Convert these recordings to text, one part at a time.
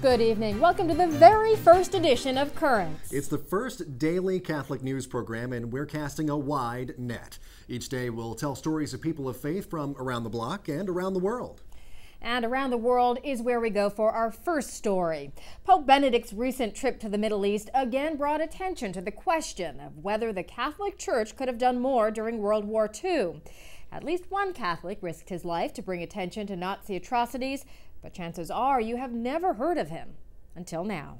Good evening. Welcome to the very first edition of Currents. It's the first daily Catholic news program, and we're casting a wide net. Each day we'll tell stories of people of faith from around the block and around the world. And around the world is where we go for our first story. Pope Benedict's recent trip to the Middle East again brought attention to the question of whether the Catholic Church could have done more during World War II. At least one Catholic risked his life to bring attention to Nazi atrocities, but chances are you have never heard of him until now.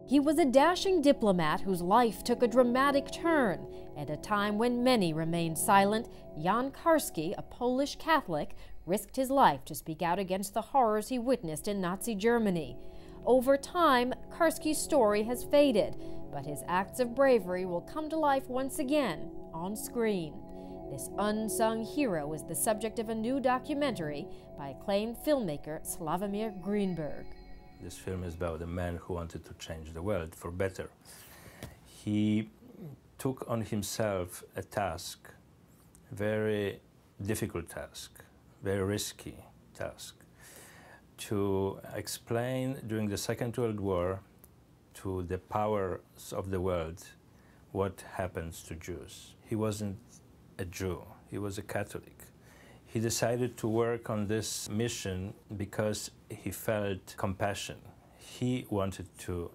He was a dashing diplomat whose life took a dramatic turn. At a time when many remained silent, Jan Karski, a Polish Catholic, risked his life to speak out against the horrors he witnessed in Nazi Germany. Over time, Karski's story has faded, but his acts of bravery will come to life once again on screen. This unsung hero is the subject of a new documentary by acclaimed filmmaker Slavomir Greenberg. This film is about a man who wanted to change the world for better. He took on himself a task, a very difficult task, very risky task, to explain during the Second World War to the powers of the world what happens to Jews. He wasn't a Jew, he was a Catholic. He decided to work on this mission because he felt compassion. He wanted to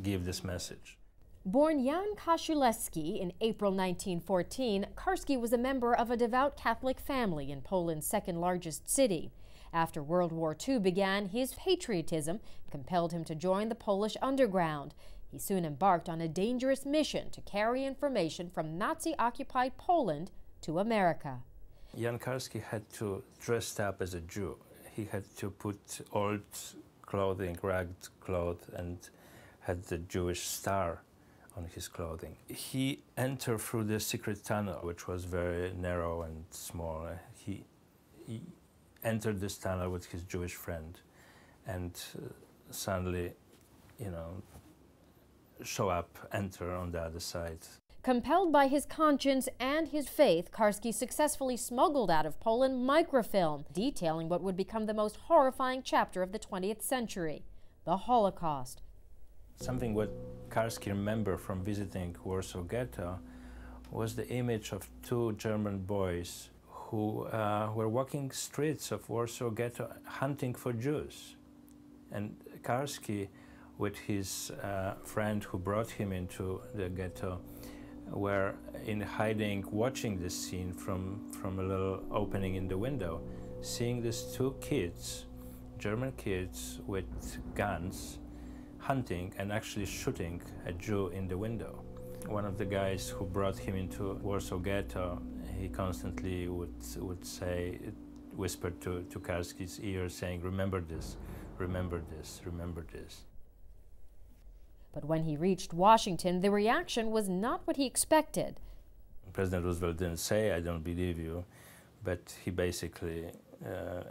give this message. Born Jan Koszulewski in April 1914, Karski was a member of a devout Catholic family in Poland's second largest city. After World War II began, his patriotism compelled him to join the Polish underground. He soon embarked on a dangerous mission to carry information from Nazi-occupied Poland to America. Jan Karski had to dress up as a Jew. He had to put old clothing, ragged clothes, and had the Jewish star on his clothing. He entered through the secret tunnel, which was very narrow and small. He entered this tunnel with his Jewish friend, and suddenly, enter on the other side. Compelled by his conscience and his faith, Karski successfully smuggled out of Poland microfilm detailing what would become the most horrifying chapter of the 20th century, the Holocaust. Something what Karski remembered from visiting Warsaw Ghetto was the image of two German boys who were walking streets of Warsaw Ghetto hunting for Jews. And Karski, with his friend who brought him into the ghetto, were in hiding, watching this scene from a little opening in the window, seeing these two kids, German kids with guns, hunting and actually shooting a Jew in the window. One of the guys who brought him into Warsaw Ghetto, he constantly would say, whispered to Karski's ear, saying, "Remember this, remember this, remember this." But when he reached Washington, the reaction was not what he expected. President Roosevelt didn't say, "I don't believe you," but he basically,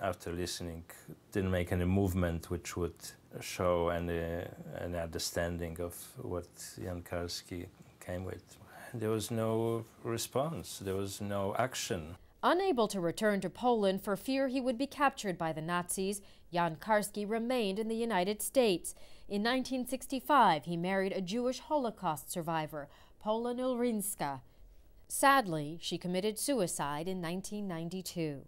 after listening, didn't make any movement which would show any understanding of what Jan Karski came with. There was no response, there was no action. Unable to return to Poland for fear he would be captured by the Nazis, Jan Karski remained in the United States. In 1965, he married a Jewish Holocaust survivor, Pola Nulrinska. Sadly, she committed suicide in 1992.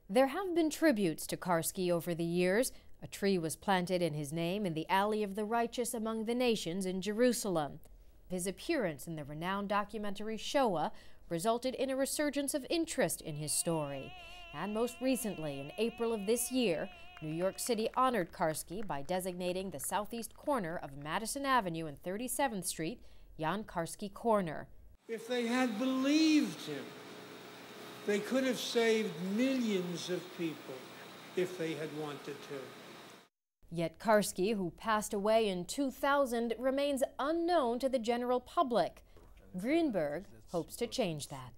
There have been tributes to Karski over the years. A tree was planted in his name in the Alley of the Righteous Among the Nations in Jerusalem. His appearance in the renowned documentary Shoah resulted in a resurgence of interest in his story. And most recently, in April of this year, New York City honored Karski by designating the southeast corner of Madison Avenue and 37th Street Jan Karski Corner. If they had believed him, they could have saved millions of people if they had wanted to. Yet Karski, who passed away in 2000, remains unknown to the general public. Greenberg hopes to change that.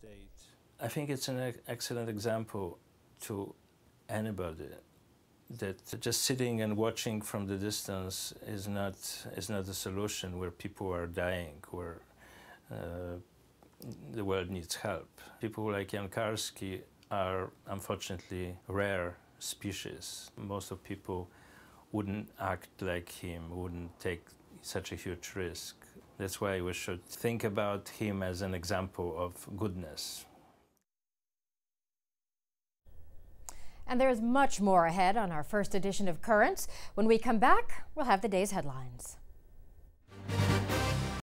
I think it's an excellent example to anybody that just sitting and watching from the distance is not a solution where people are dying, where the world needs help. People like Jan Karski are unfortunately rare species. Most of people wouldn't act like him, wouldn't take such a huge risk. That's why we should think about him as an example of goodness. And there's much more ahead on our first edition of Currents. When we come back, we'll have the day's headlines.